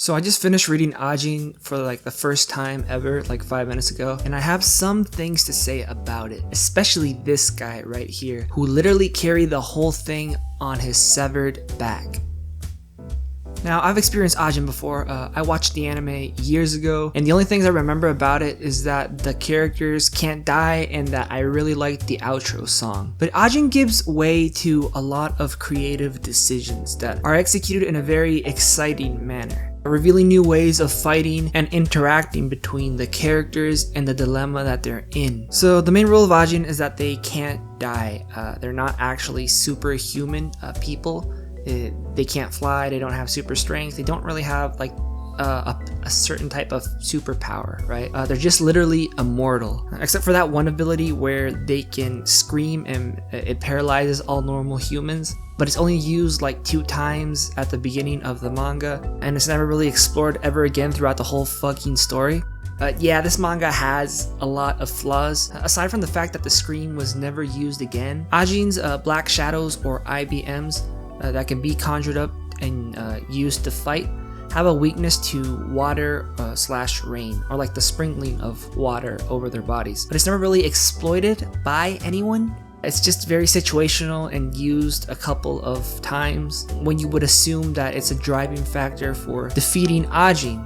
So I just finished reading Ajin for like the first time ever, like 5 minutes ago, and I have some things to say about it, especially this guy right here, who literally carried the whole thing on his severed back. Now, I've experienced Ajin before. I watched the anime years ago, and the only things I remember about it is that the characters can't die and that I really liked the outro song. But Ajin gives way to a lot of creative decisions that are executed in a very exciting manner, revealing new ways of fighting and interacting between the characters and the dilemma that they're in. So the main rule of Ajin is that they can't die. They're not actually superhuman people. They can't fly, they don't have super strength, they don't really have like a certain type of superpower, right? They're just literally immortal, except for that one ability where they can scream and it paralyzes all normal humans, but it's only used like 2 times at the beginning of the manga, and it's never really explored ever again throughout the whole fucking story. Yeah, this manga has a lot of flaws. Aside from the fact that the scream was never used again, Ajin's black shadows or IBMs that can be conjured up and used to fight have a weakness to water / rain, or like the sprinkling of water over their bodies, but it's never really exploited by anyone. It's just very situational and used a couple of times when you would assume that it's a driving factor for defeating Ajin.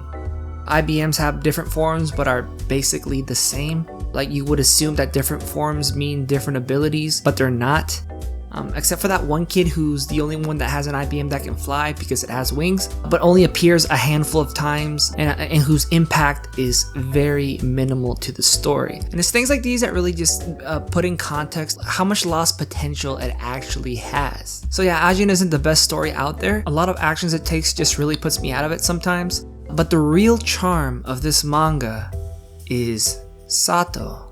IBMs have different forms but are basically the same. Like, you would assume that different forms mean different abilities, but they're not. Except for that one kid who's the only one that has an IBM that can fly because it has wings, but only appears a handful of times and whose impact is very minimal to the story. And it's things like these that really just put in context how much lost potential it actually has. So yeah, Ajin isn't the best story out there. A lot of actions it takes just really puts me out of it sometimes. But the real charm of this manga is Sato.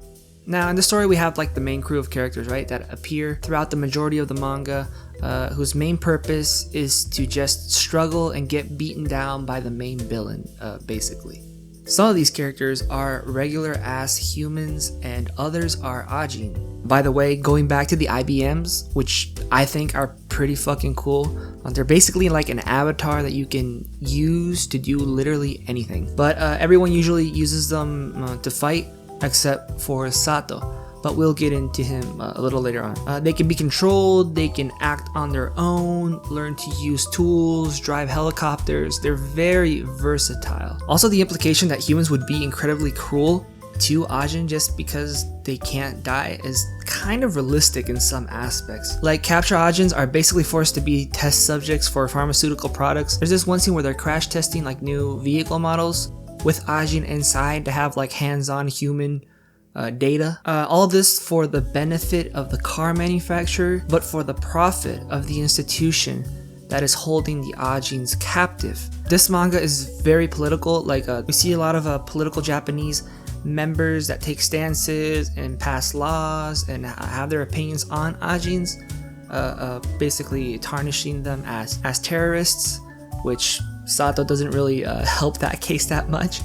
Now, in the story, we have like the main crew of characters, right, that appear throughout the majority of the manga, whose main purpose is to just struggle and get beaten down by the main villain, basically. Some of these characters are regular ass humans and others are Ajin. By the way, going back to the IBMs, which I think are pretty fucking cool, they're basically like an avatar that you can use to do literally anything. But everyone usually uses them to fight, except for Sato, but we'll get into him a little later on. They can be controlled, they can act on their own, learn to use tools, drive helicopters. They're very versatile. Also, the implication that humans would be incredibly cruel to Ajin just because they can't die is kind of realistic in some aspects. Like, capture Ajins are basically forced to be test subjects for pharmaceutical products. There's this one scene where they're crash testing like new vehicle models with Ajin inside to have like hands-on human data. All of this for the benefit of the car manufacturer, but for the profit of the institution that is holding the Ajins captive. This manga is very political. Like, we see a lot of political Japanese members that take stances and pass laws and have their opinions on Ajins, basically tarnishing them as terrorists, which Sato doesn't really help that case that much.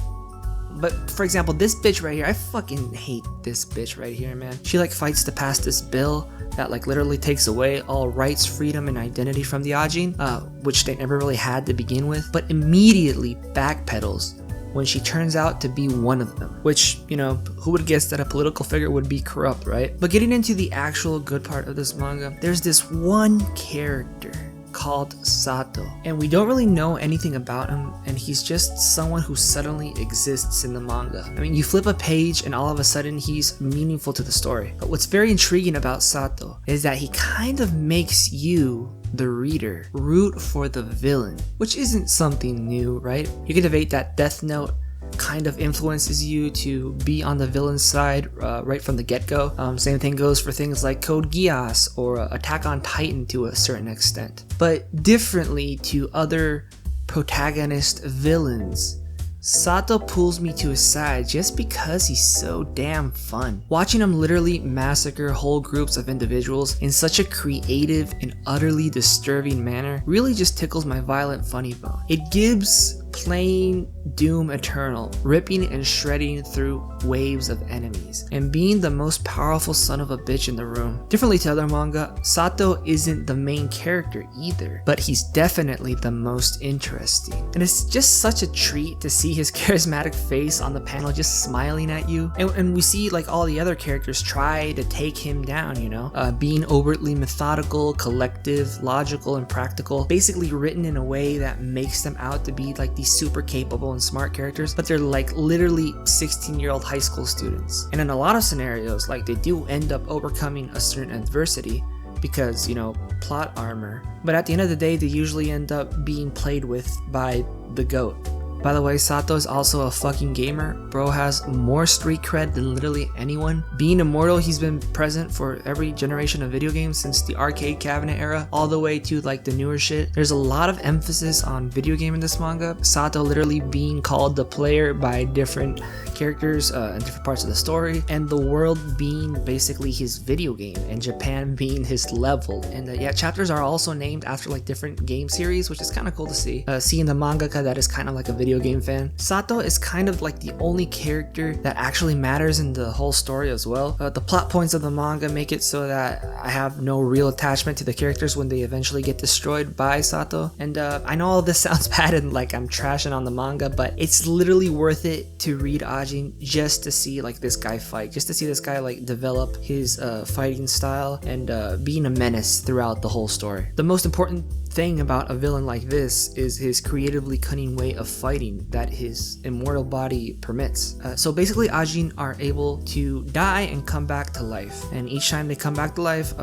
But for example, this bitch right here, I fucking hate this bitch right here, man. She like fights to pass this bill that like literally takes away all rights, freedom, and identity from the Ajin, which they never really had to begin with, but immediately backpedals when she turns out to be one of them. Which, you know, who would guess that a political figure would be corrupt, right? But getting into the actual good part of this manga, there's this one character called Sato, and we don't really know anything about him, and he's just someone who suddenly exists in the manga. I mean, you flip a page and all of a sudden he's meaningful to the story. But what's very intriguing about Sato is that he kind of makes you, the reader, root for the villain, which isn't something new, right? You can debate that Death Note kind of influences you to be on the villain's side right from the get-go. Same thing goes for things like Code Geass or Attack on Titan to a certain extent. But differently to other protagonist villains, Sato pulls me to his side just because he's so damn fun. Watching him literally massacre whole groups of individuals in such a creative and utterly disturbing manner really just tickles my violent funny bone. It gives playing Doom Eternal, ripping and shredding through waves of enemies, and being the most powerful son of a bitch in the room. Differently to other manga, Sato isn't the main character either, but he's definitely the most interesting. And it's just such a treat to see his charismatic face on the panel just smiling at you. And we see like all the other characters try to take him down, you know, being overtly methodical, collective, logical, and practical, basically written in a way that makes them out to be like these super capable and smart characters, but they're like literally 16-year-old high school students. And in a lot of scenarios, like they do end up overcoming a certain adversity because, you know, plot armor, but at the end of the day they usually end up being played with by the GOAT. By the way, Sato is also a fucking gamer. Bro has more street cred than literally anyone. Being immortal, he's been present for every generation of video games since the arcade cabinet era all the way to like the newer shit. There's a lot of emphasis on video game in this manga. Sato literally being called the player by different characters in different parts of the story, and the world being basically his video game and Japan being his level. And yeah, chapters are also named after like different game series, which is kind of cool to see. Seeing the mangaka that is kind of like a video game fan. Sato is kind of like the only character that actually matters in the whole story as well. The plot points of the manga make it so that I have no real attachment to the characters when they eventually get destroyed by Sato. And I know all this sounds bad and like I'm trashing on the manga, but it's literally worth it to read Ajin just to see like this guy fight, just to see this guy like develop his fighting style and being a menace throughout the whole story. The most important thing about a villain like this is his creatively cunning way of fighting that his immortal body permits. So basically Ajin are able to die and come back to life, and each time they come back to life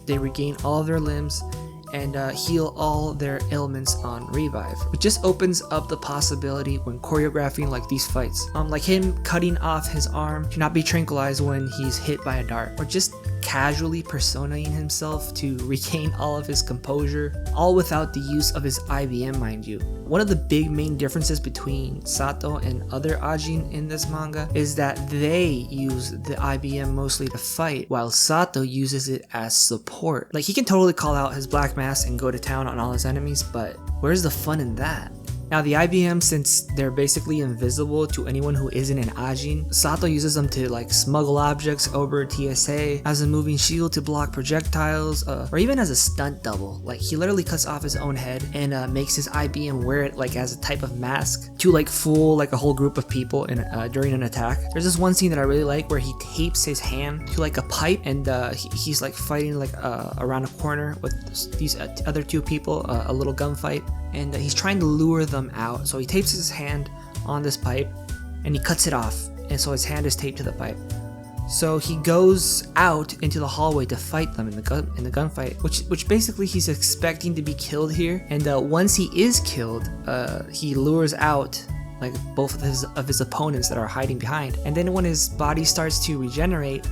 they regain all of their limbs and heal all their ailments on revive, which just opens up the possibility when choreographing like these fights. Like him cutting off his arm to not be tranquilized when he's hit by a dart, or just casually personaing himself to regain all of his composure, all without the use of his IBM, mind you. One of the big main differences between Sato and other Ajin in this manga is that they use the IBM mostly to fight, while Sato uses it as support. Like he can totally call out his black mask and go to town on all his enemies, but where's the fun in that? Now the IBM, since they're basically invisible to anyone who isn't an Ajin, Sato uses them to like smuggle objects over TSA, as a moving shield to block projectiles, or even as a stunt double. Like he literally cuts off his own head and makes his IBM wear it like as a type of mask to like fool like a whole group of people in, during an attack. There's this one scene that I really like where he tapes his hand to like a pipe and he's like fighting like around a corner with these other two people, a little gunfight, and he's trying to lure them out. So he tapes his hand on this pipe and he cuts it off, and so his hand is taped to the pipe. So he goes out into the hallway to fight them in the gunfight, which basically he's expecting to be killed here. And once he is killed, he lures out like both of his opponents that are hiding behind. And then when his body starts to regenerate,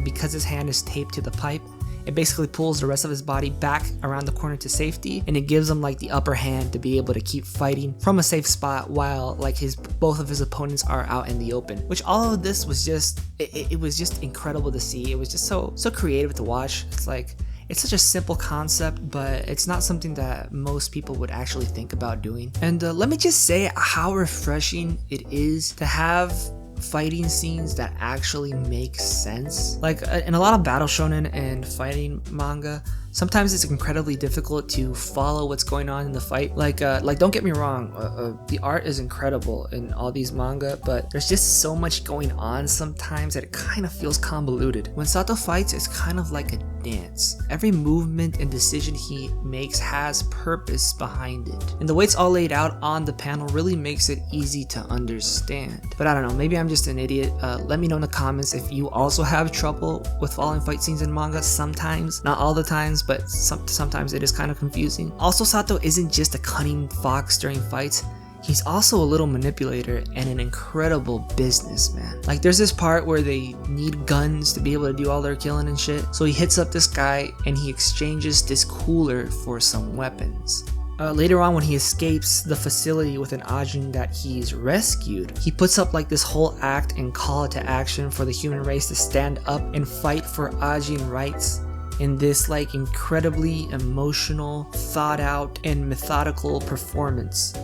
because his hand is taped to the pipe, it basically pulls the rest of his body back around the corner to safety, and it gives him like the upper hand to be able to keep fighting from a safe spot while like both of his opponents are out in the open. Which all of this was just it was just incredible to see. It was just so creative to watch. It's like it's such a simple concept, but it's not something that most people would actually think about doing. And let me just say how refreshing it is to have fighting scenes that actually make sense. Like in a lot of battle shonen and fighting manga, sometimes it's incredibly difficult to follow what's going on in the fight. Like don't get me wrong, the art is incredible in all these manga, but there's just so much going on sometimes that it kind of feels convoluted. When Sato fights, it's kind of like a dance. Every movement and decision he makes has purpose behind it, and the way it's all laid out on the panel really makes it easy to understand. But I don't know, maybe I'm just an idiot. Let me know in the comments if you also have trouble with following fight scenes in manga. Sometimes, not all the times, but sometimes it is kind of confusing. Also, Sato isn't just a cunning fox during fights. He's also a little manipulator and an incredible businessman. Like there's this part where they need guns to be able to do all their killing and shit. So he hits up this guy and he exchanges this cooler for some weapons. Later on, when he escapes the facility with an Ajin that he's rescued, he puts up like this whole act and call to action for the human race to stand up and fight for Ajin rights in this like incredibly emotional, thought out, and methodical performance.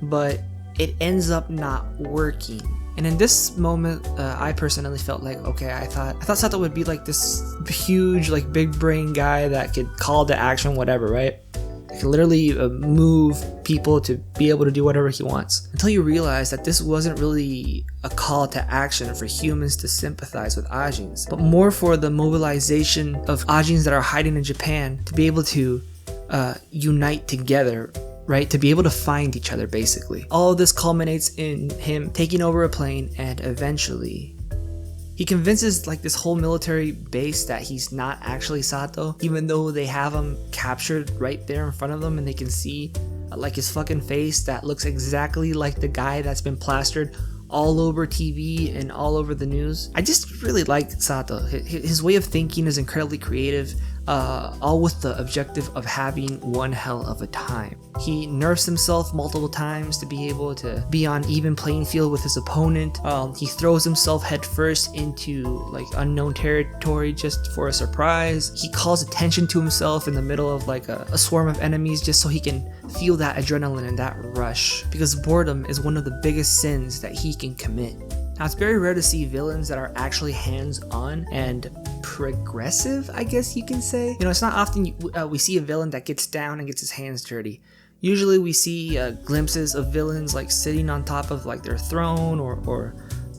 but it ends up not working. And in this moment, I personally felt like, okay, I thought Sato would be like this huge, like big brain guy that could call to action, whatever, right? That could literally move people to be able to do whatever he wants. Until you realize that this wasn't really a call to action for humans to sympathize with Ajins, but more for the mobilization of Ajins that are hiding in Japan to be able to unite together, right? To be able to find each other, basically. All of this culminates in him taking over a plane, and eventually he convinces like this whole military base that he's not actually Sato, even though they have him captured right there in front of them and they can see like his fucking face that looks exactly like the guy that's been plastered all over TV and all over the news. I just really like Sato. His way of thinking is incredibly creative, all with the objective of having one hell of a time. He nerfs himself multiple times to be able to be on even playing field with his opponent. He throws himself headfirst into like unknown territory just for a surprise. He calls attention to himself in the middle of like a swarm of enemies just so he can feel that adrenaline and that rush, because boredom is one of the biggest sins that he can commit. Now, it's very rare to see villains that are actually hands-on and progressive, I guess you can say. You know, it's not often we see a villain that gets down and gets his hands dirty. Usually we see glimpses of villains like sitting on top of like their throne or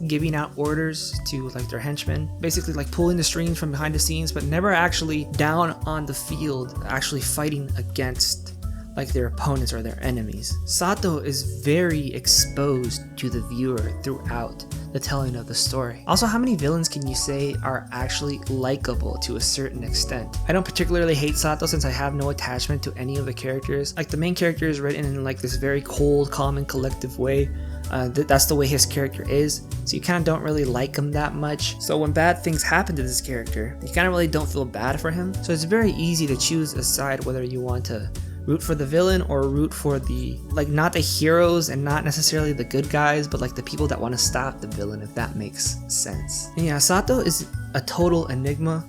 giving out orders to like their henchmen, basically like pulling the strings from behind the scenes, but never actually down on the field actually fighting against like their opponents or their enemies. Sato is very exposed to the viewer throughout the telling of the story. Also, how many villains can you say are actually likable to a certain extent? I don't particularly hate Sato since I have no attachment to any of the characters. Like the main character is written in like this very cold, calm, and collective way. That's the way his character is, so you kind of don't really like him that much. So when bad things happen to this character, you kind of really don't feel bad for him. So it's very easy to choose a side whether you want to root for the villain or root for the, like, not the heroes and not necessarily the good guys, but like the people that want to stop the villain, if that makes sense. And yeah, Sato is a total enigma.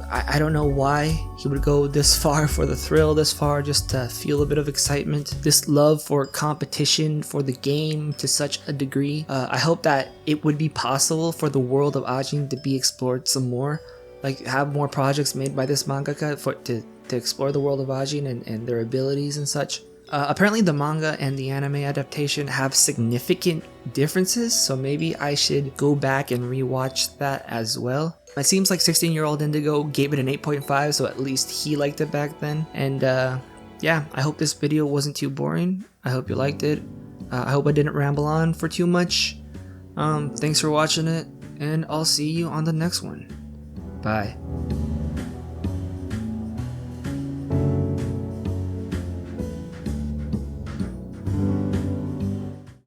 I don't know why he would go this far for the thrill, this far just to feel a bit of excitement, this love for competition for the game to such a degree. I hope that it would be possible for the world of Ajin to be explored some more, like have more projects made by this mangaka to explore the world of Ajin and their abilities and such. Apparently the manga and the anime adaptation have significant differences, so maybe I should go back and rewatch that as well. It seems like 16-year-old Indigo gave it an 8.5, so at least he liked it back then. And yeah, I hope this video wasn't too boring. I hope you liked it. I hope I didn't ramble on for too much. Thanks for watching it, and I'll see you on the next one. Bye.